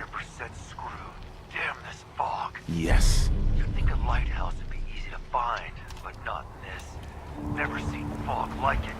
100% screwed. Damn this fog. Yes. You'd think a lighthouse would be easy to find, but not this. Never seen fog like it.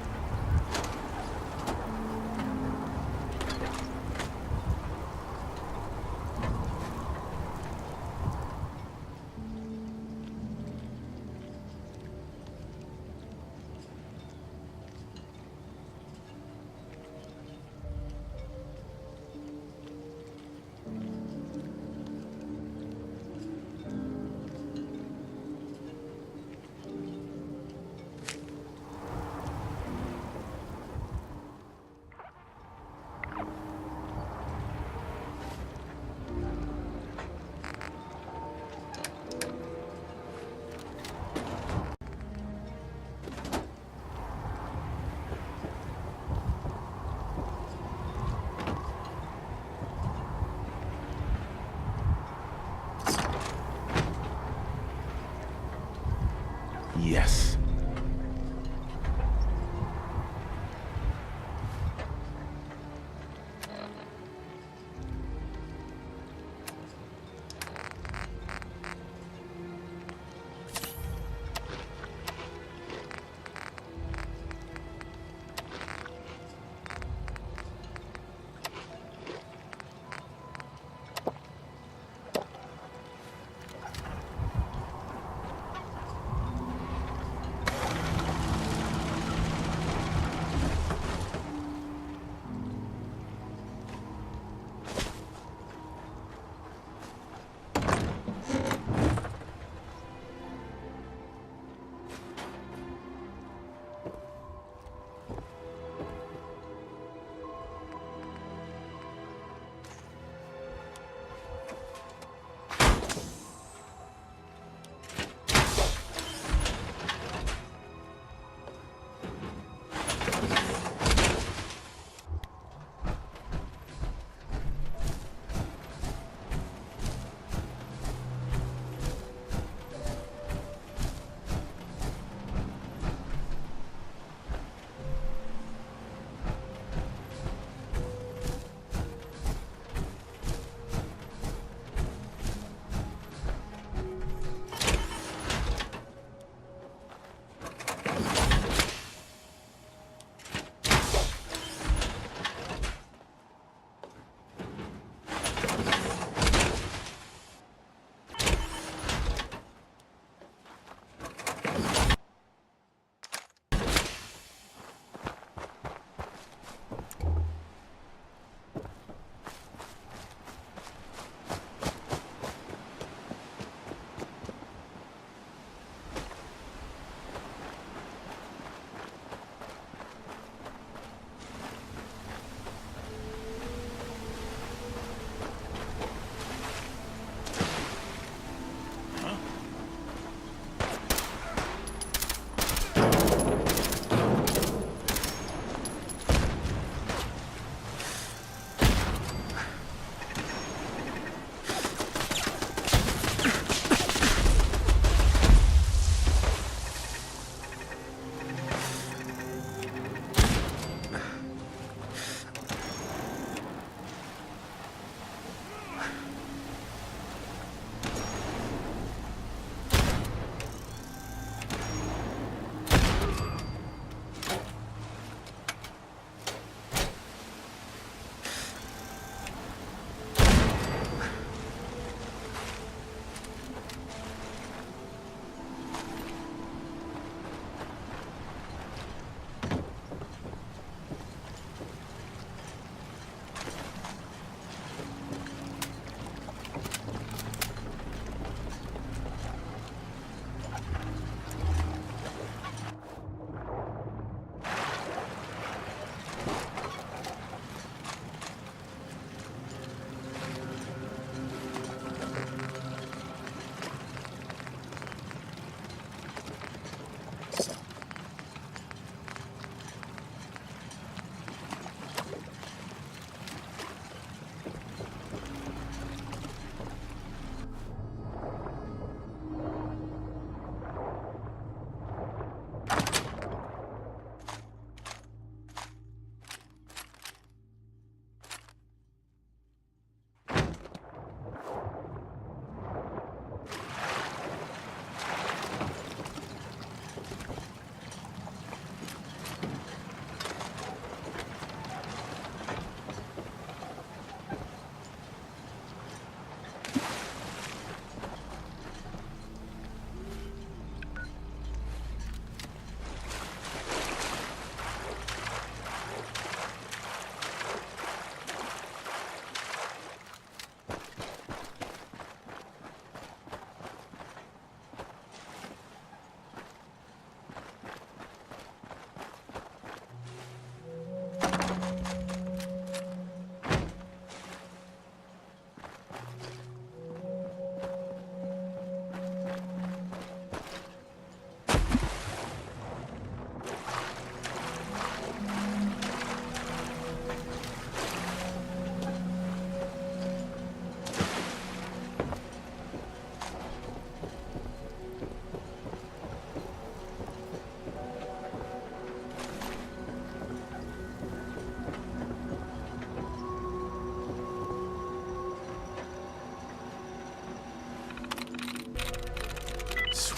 Yes.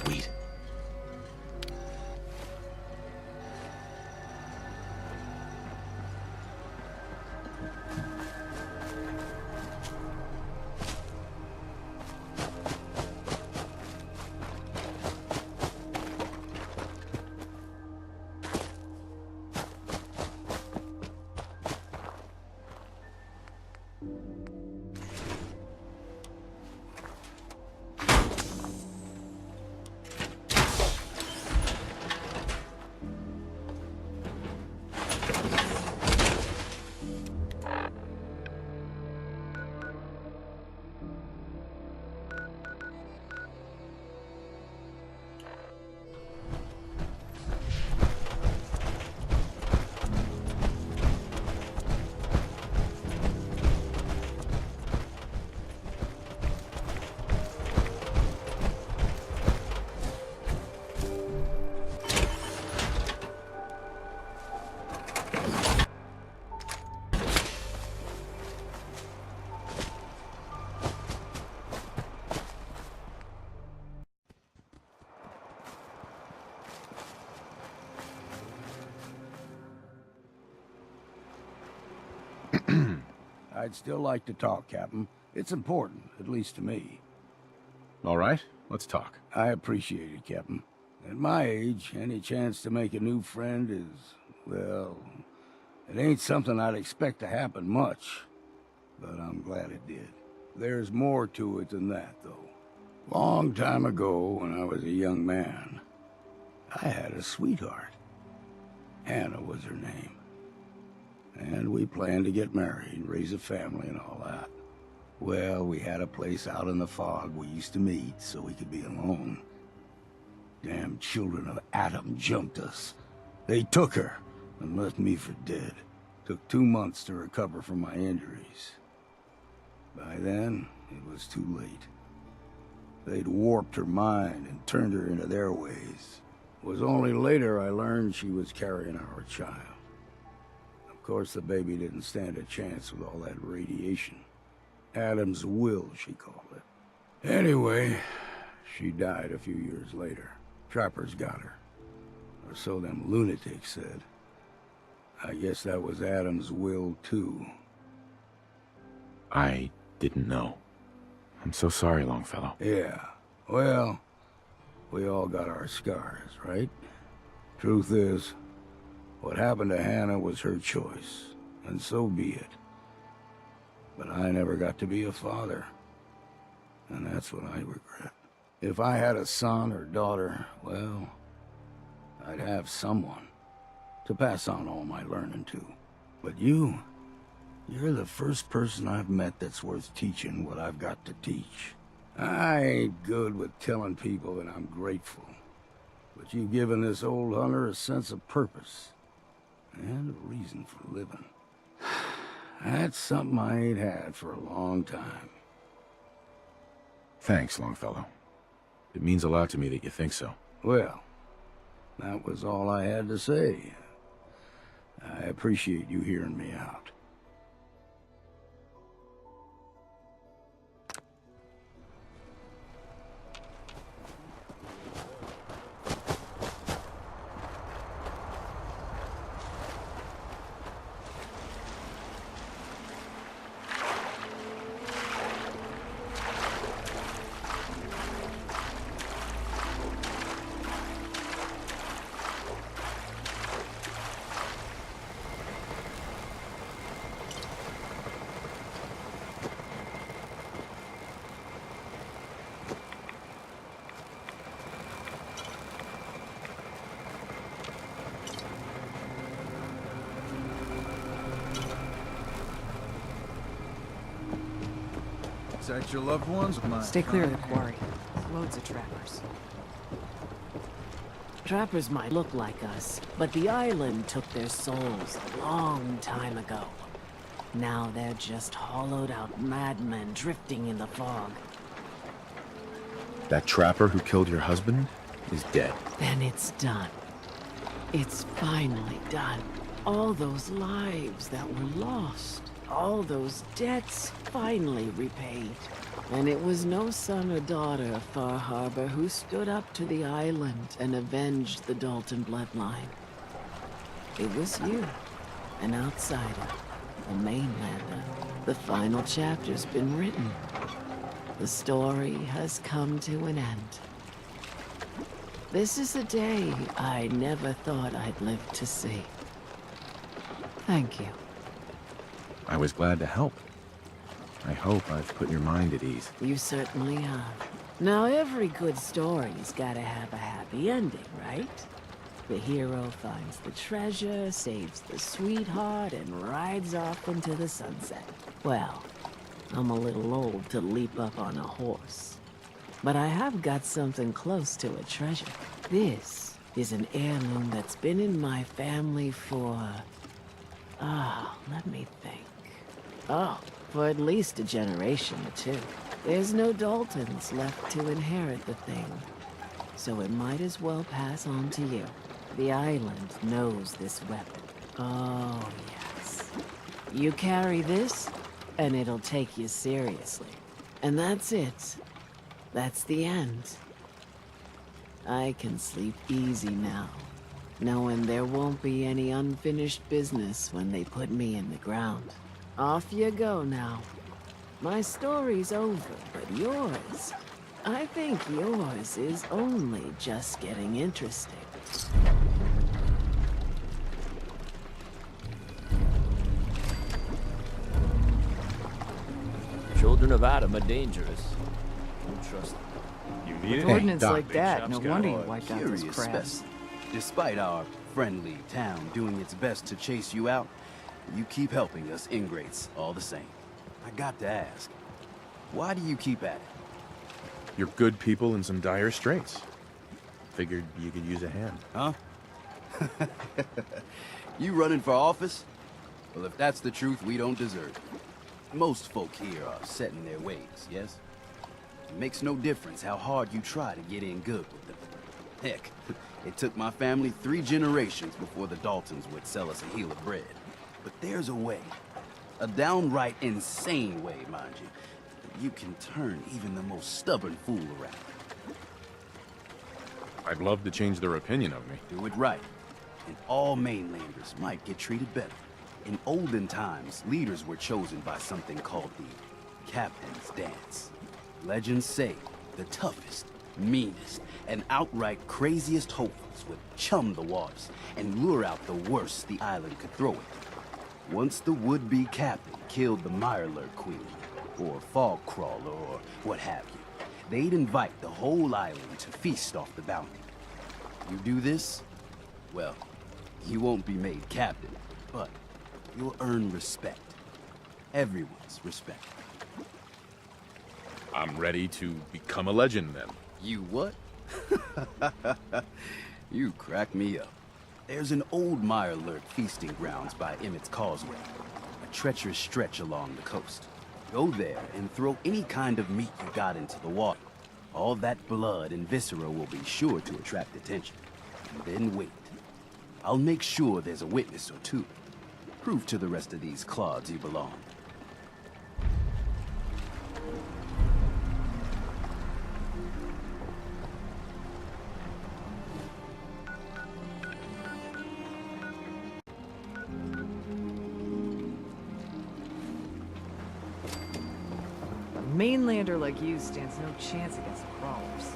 Sweet. I'd still like to talk, Captain. It's important, at least to me. All right, let's talk. I appreciate it, Captain. At my age, any chance to make a new friend is, well, it ain't something I'd expect to happen much. But I'm glad it did. There's more to it than that, though. Long time ago, when I was a young man, I had a sweetheart. Hannah was her name. And we planned to get married, raise a family and all that. Well, we had a place out in the fog we used to meet so we could be alone. Damn children of Adam jumped us. They took her and left me for dead. Took 2 months to recover from my injuries. By then, it was too late. They'd warped her mind and turned her into their ways. It was only later I learned she was carrying our child. Of course, the baby didn't stand a chance with all that radiation. Adam's will, she called it. Anyway, she died a few years later. Trappers got her. Or so them lunatics said. I guess that was Adam's will, too. I didn't know. I'm so sorry, Longfellow. Yeah. Well, we all got our scars, right? Truth is, what happened to Hannah was her choice, and so be it. But I never got to be a father, and that's what I regret. If I had a son or daughter, well, I'd have someone to pass on all my learning to. But you're the first person I've met that's worth teaching what I've got to teach. I ain't good with telling people that I'm grateful, but you've given this old hunter a sense of purpose. And a reason for living. That's something I ain't had for a long time. Thanks, Longfellow. It means a lot to me that you think so. Well, that was all I had to say. I appreciate you hearing me out. Protect your loved ones, my Stay clear of the quarry. Loads of trappers. Trappers might look like us, but the island took their souls a long time ago. Now they're just hollowed-out madmen drifting in the fog. That trapper who killed your husband is dead. Then it's done. It's finally done. All those lives that were lost, all those debts finally repaid. And it was no son or daughter of Far Harbor who stood up to the island and avenged the Dalton bloodline. It was you, an outsider, a mainlander. The final chapter's been written. The story has come to an end. This is a day I never thought I'd live to see. Thank you. I was glad to help. I hope I've put your mind at ease. You certainly have. Now, every good story's gotta have a happy ending, right? The hero finds the treasure, saves the sweetheart, and rides off into the sunset. Well, I'm a little old to leap up on a horse. But I have got something close to a treasure. This is an heirloom that's been in my family for... let me think. For at least a generation or two. There's no Daltons left to inherit the thing, so it might as well pass on to you. The island knows this weapon. Oh, yes. You carry this, and it'll take you seriously. And that's it. That's the end. I can sleep easy now, knowing there won't be any unfinished business when they put me in the ground. Off you go now. My story's over, but yours, I think yours is only just getting interesting. Children of Adam are dangerous. Don't trust them. You need With ordnance Doc, like big that, shop's no got wonder it. you wiped out those Curious crabs. specimen. Despite our friendly town doing its best to chase you out, you keep helping us ingrates all the same. I got to ask, why do you keep at it? You're good people in some dire straits. Figured you could use a hand. Huh? You running for office? Well, if that's the truth, we don't deserve it. Most folk here are set in their ways, yes? It makes no difference how hard you try to get in good with them. Heck, it took my family 3 generations before the Daltons would sell us a heel of bread. But there's a way. A downright insane way, mind you. That you can turn even the most stubborn fool around. I'd love to change their opinion of me. Do it right, and all mainlanders might get treated better. In olden times, leaders were chosen by something called the Captain's Dance. Legends say the toughest, meanest, and outright craziest hopefuls would chum the waters and lure out the worst the island could throw it. Once the would-be captain killed the Mirelurk Queen, or Fog Crawler, or what have you, they'd invite the whole island to feast off the bounty. You do this, well, you won't be made captain, but you'll earn respect. Everyone's respect. I'm ready to become a legend then. You what? You crack me up. There's an old Mirelurk feasting grounds by Emmett's Causeway, a treacherous stretch along the coast. Go there and throw any kind of meat you got into the water. All that blood and viscera will be sure to attract attention. And then wait. I'll make sure there's a witness or two. Prove to the rest of these clods you belong. A mainlander like you stands no chance against crawlers.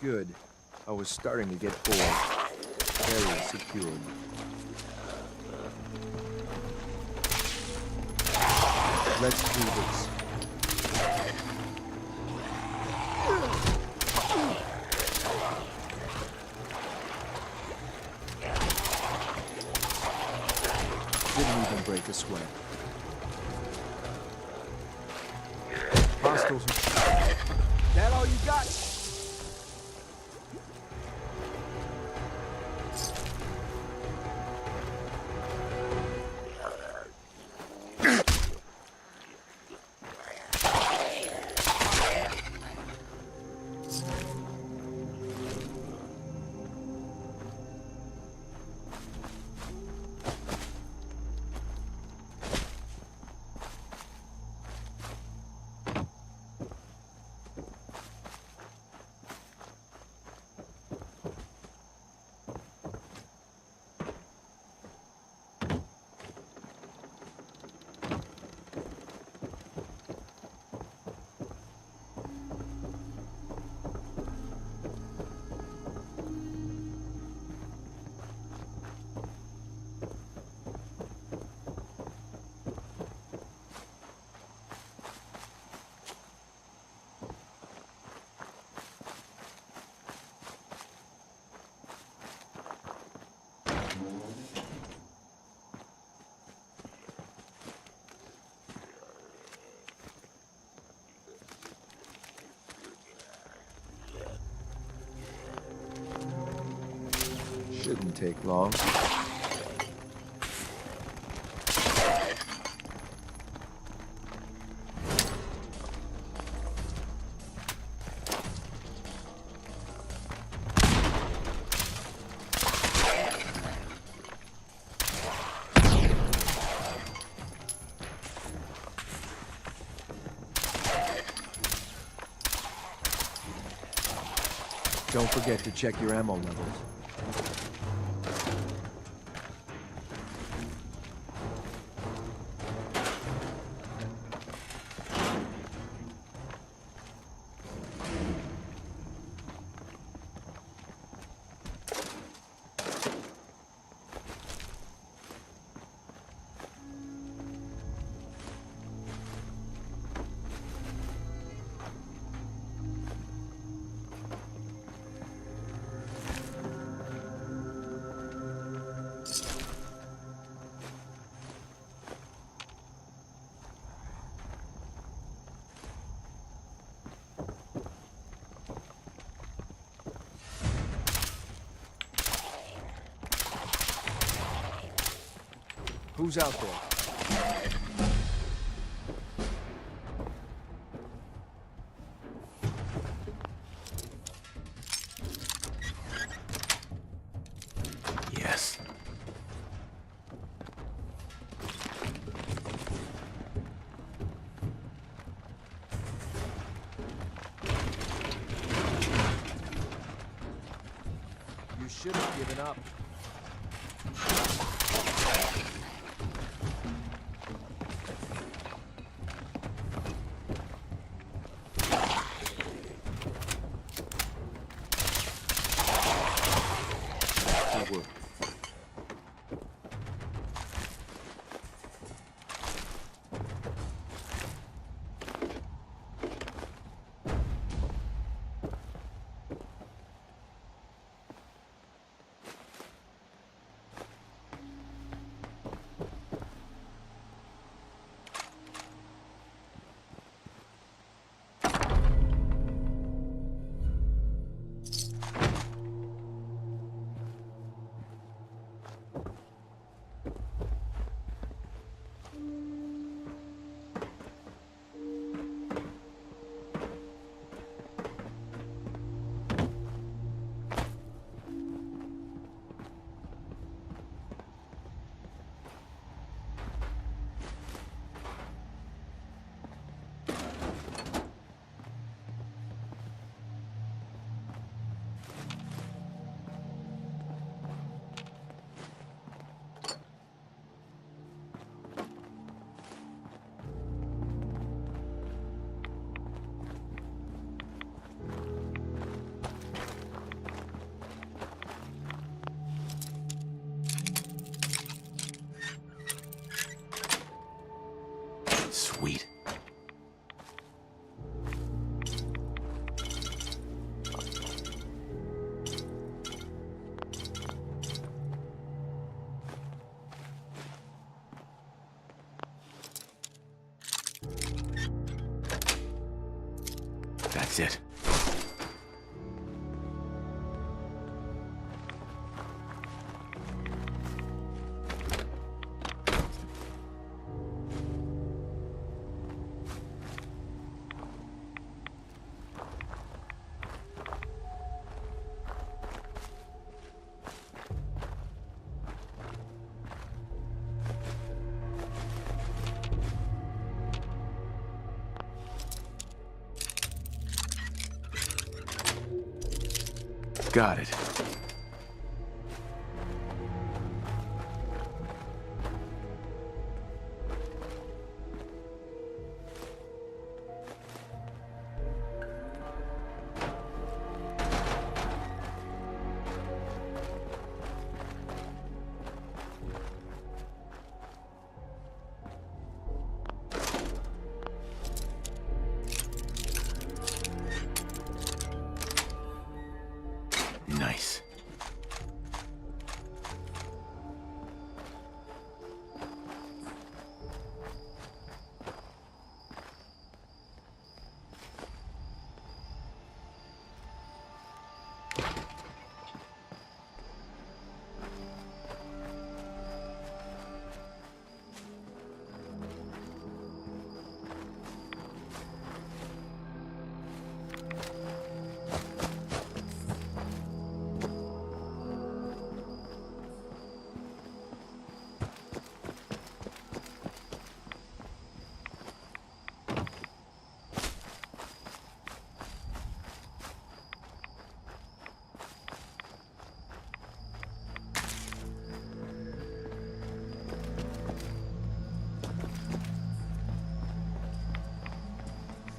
Good. I was starting to get bored. Area secured. Let's do this. break a sweat. Hostiles. That all you got? Shouldn't take long. Don't forget to check your ammo levels. Who's out there? Yes. You should have given up. Good work. is it. Got it. Nice.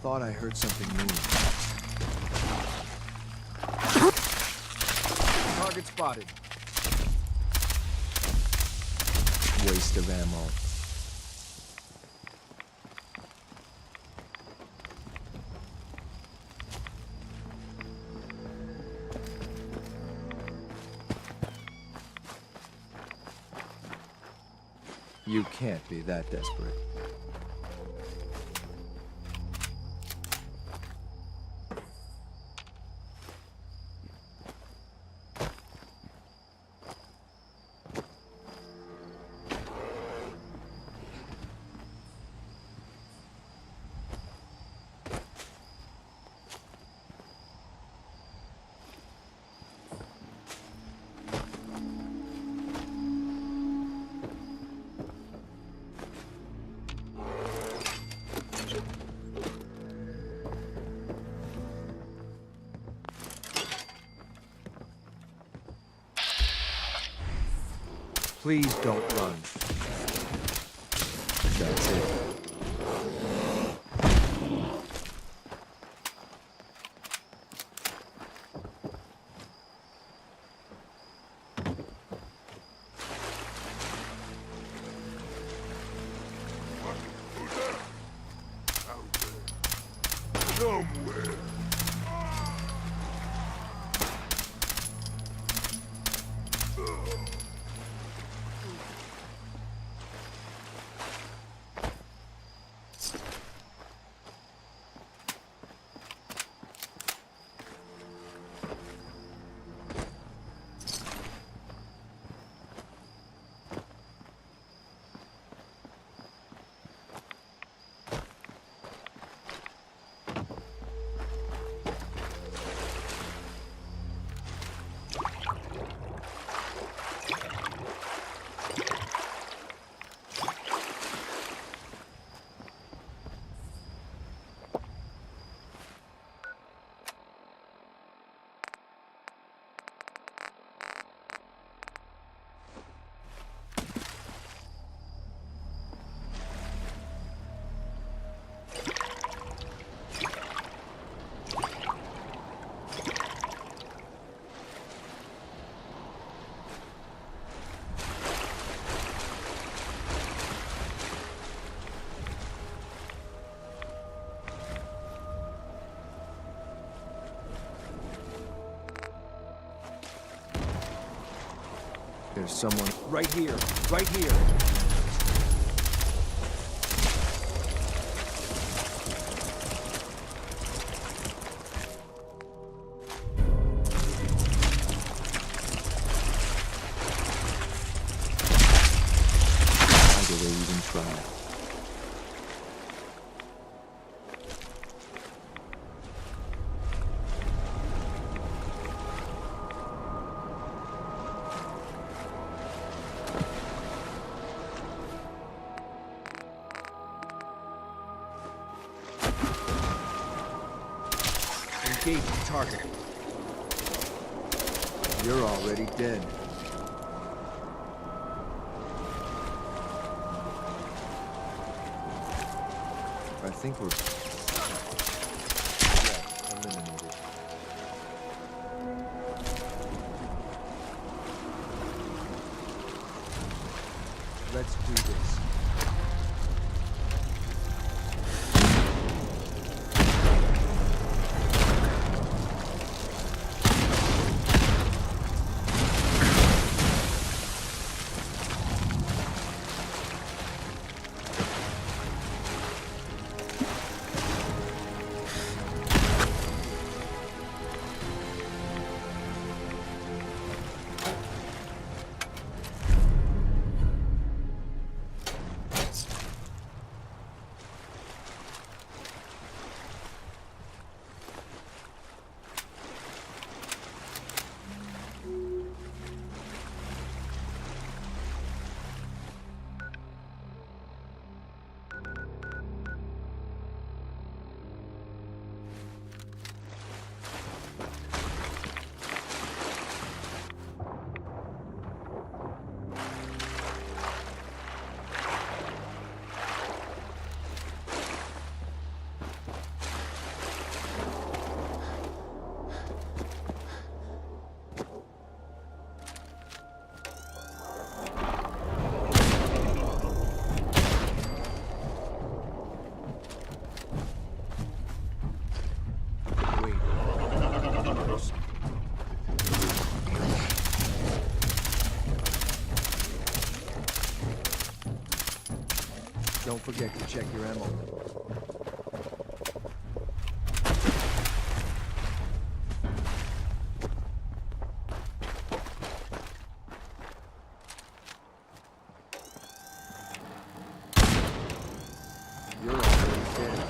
Thought I heard something move. Target spotted. Waste of ammo. You can't be that desperate. Please don't run. That's it. There's someone right here, right here. Engaging target. You're already dead. I think we're... Yeah, eliminated. Let's do this. Don't forget to check your ammo. You're already dead.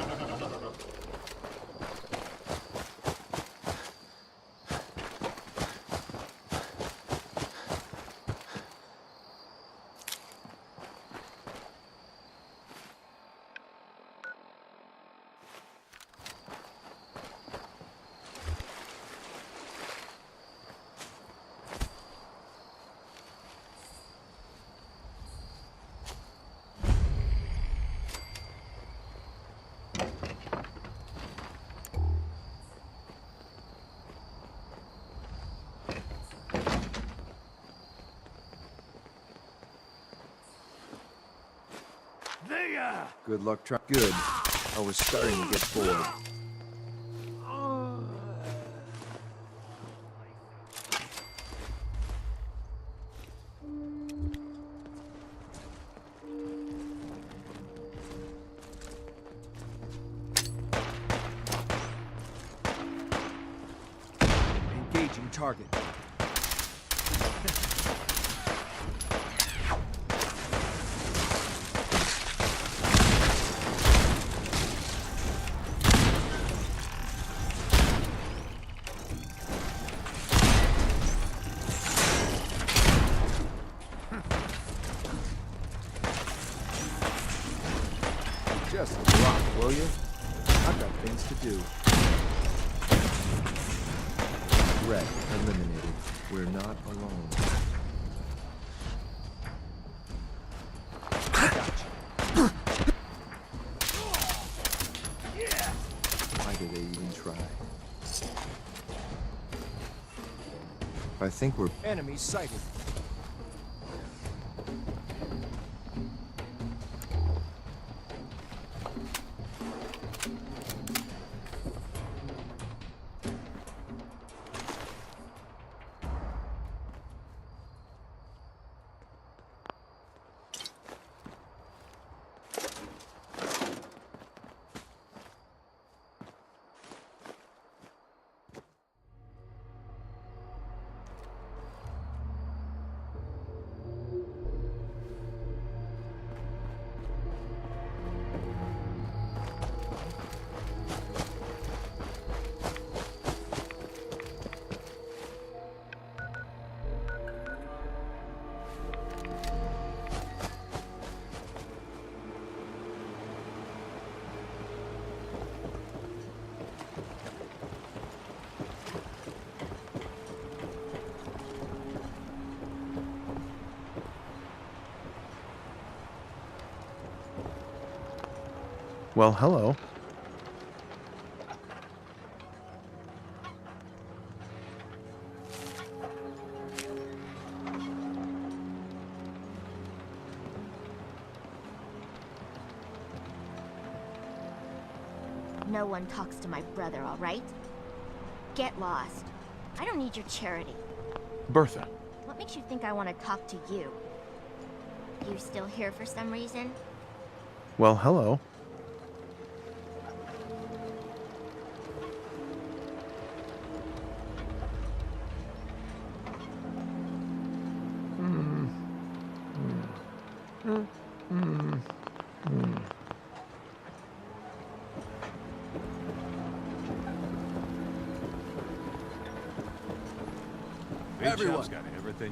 Good luck trying. Good. I was starting to get bored. Engaging target. Just drop, will you? I've got things to do. Threat eliminated. We're not alone. Why do they even try? I think we're... Enemy sighted. Well, hello. No one talks to my brother, all right? Get lost. I don't need your charity. Bertha. What makes you think I want to talk to you? You still here for some reason? Well, hello.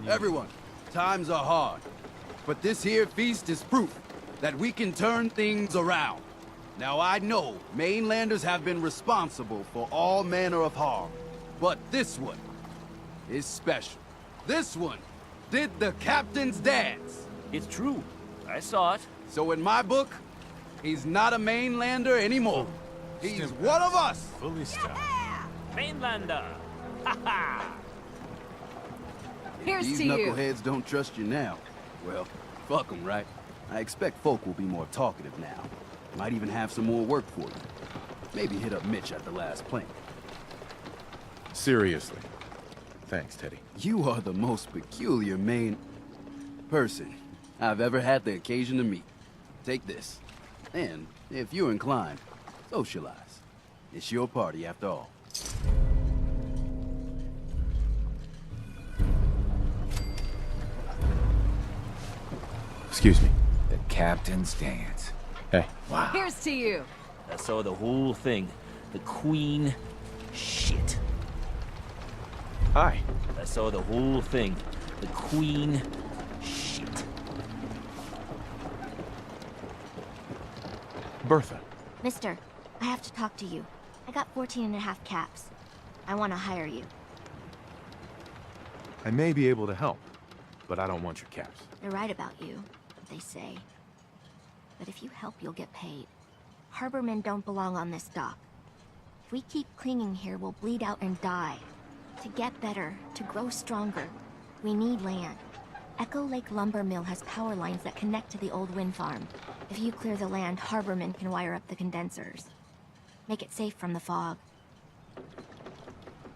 Everyone, times are hard. But this here feast is proof that we can turn things around. Now I know mainlanders have been responsible for all manner of harm, but this one is special. This one did the captain's dance. It's true. I saw it. So in my book, he's not a mainlander anymore. He's one of us. Fully stopped. Mainlander! Ha ha! Here's These to you. knuckleheads don't trust you now. Well, fuck them, right? I expect folk will be more talkative now. Might even have some more work for you. Maybe hit up Mitch at the last plank. Seriously. Thanks, Teddy. You are the most peculiar person I've ever had the occasion to meet. Take this. And, if you're inclined, socialize. It's your party after all. Excuse me. The captain's dance. Hey. Wow. Here's to you. I saw the whole thing. The Queen... shit. Hi. I saw the whole thing. The Queen... shit. Bertha. Mister, I have to talk to you. I got 14 and a half caps. I want to hire you. I may be able to help, but I don't want your caps. They're right about you, they say. But if you help, you'll get paid. Harbormen don't belong on this dock. If we keep clinging here, we'll bleed out and die. To get better, to grow stronger, we need land. Echo Lake Lumber Mill has power lines that connect to the old wind farm. If you clear the land, Harbormen can wire up the condensers. Make it safe from the fog.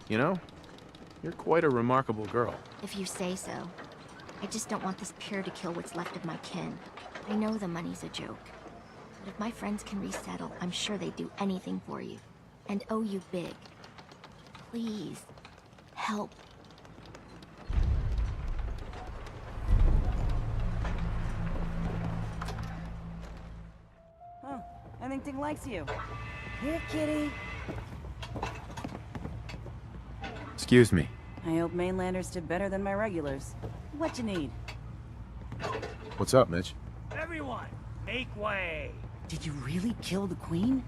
You know, you're quite a remarkable girl. If you say so. I just don't want this pier to kill what's left of my kin. I know the money's a joke. But if my friends can resettle, I'm sure they'd do anything for you. And owe you big. Please, help. Huh. I think Ting likes you. Here, kitty. Excuse me. I hope mainlanders did better than my regulars. What you need? What's up, Mitch? Everyone, make way. Did you really kill the queen?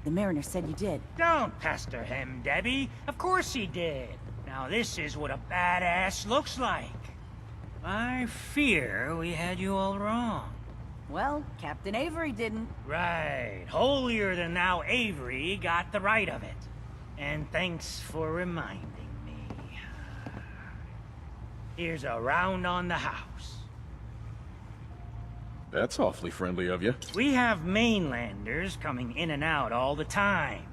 The mariner said you did. Don't pester him, Debbie. Of course he did. Now this is what a badass looks like. I fear we had you all wrong. Well, Captain Avery didn't. Right. Holier than thou Avery got the right of it. And thanks for reminding me. Here's a round on the house. That's awfully friendly of you. We have mainlanders coming in and out all the time.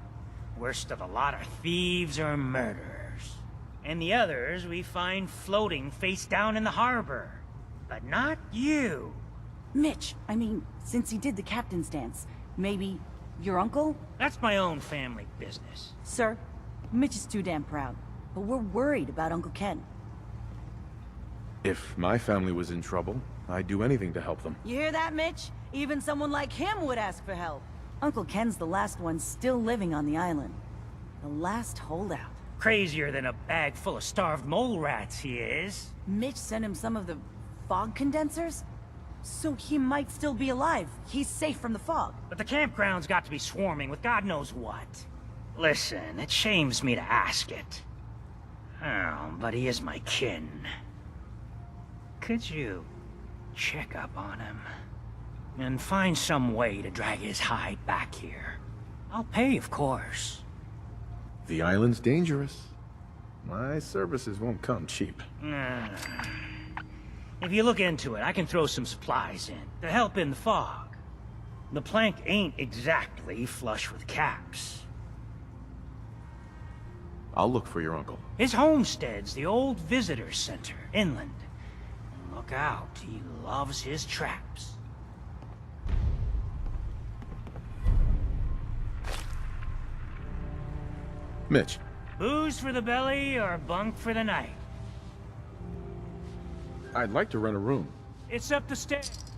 Worst of the lot are thieves or murderers. And the others we find floating face down in the harbor. But not you. Mitch, I mean, since he did the captain's dance, maybe your uncle? That's my own family business. Sir, Mitch is too damn proud, but we're worried about Uncle Ken. If my family was in trouble, I'd do anything to help them. You hear that, Mitch? Even someone like him would ask for help. Uncle Ken's the last one still living on the island. The last holdout. Crazier than a bag full of starved mole rats, he is. Mitch sent him some of the fog condensers? So he might still be alive. He's safe from the fog. But the campground's got to be swarming with God knows what. Listen, it shames me to ask it. Oh, but he is my kin. Could you check up on him? and find some way to drag his hide back here. I'll pay, of course. The island's dangerous. My services won't come cheap. If you look into it, I can throw some supplies in to help in the fog. The plank ain't exactly flush with caps. I'll look for your uncle. His homestead's the old visitor center, inland. And look out, he loves his traps. Mitch. Booze for the belly or bunk for the night? I'd like to rent a room. It's up the stairs.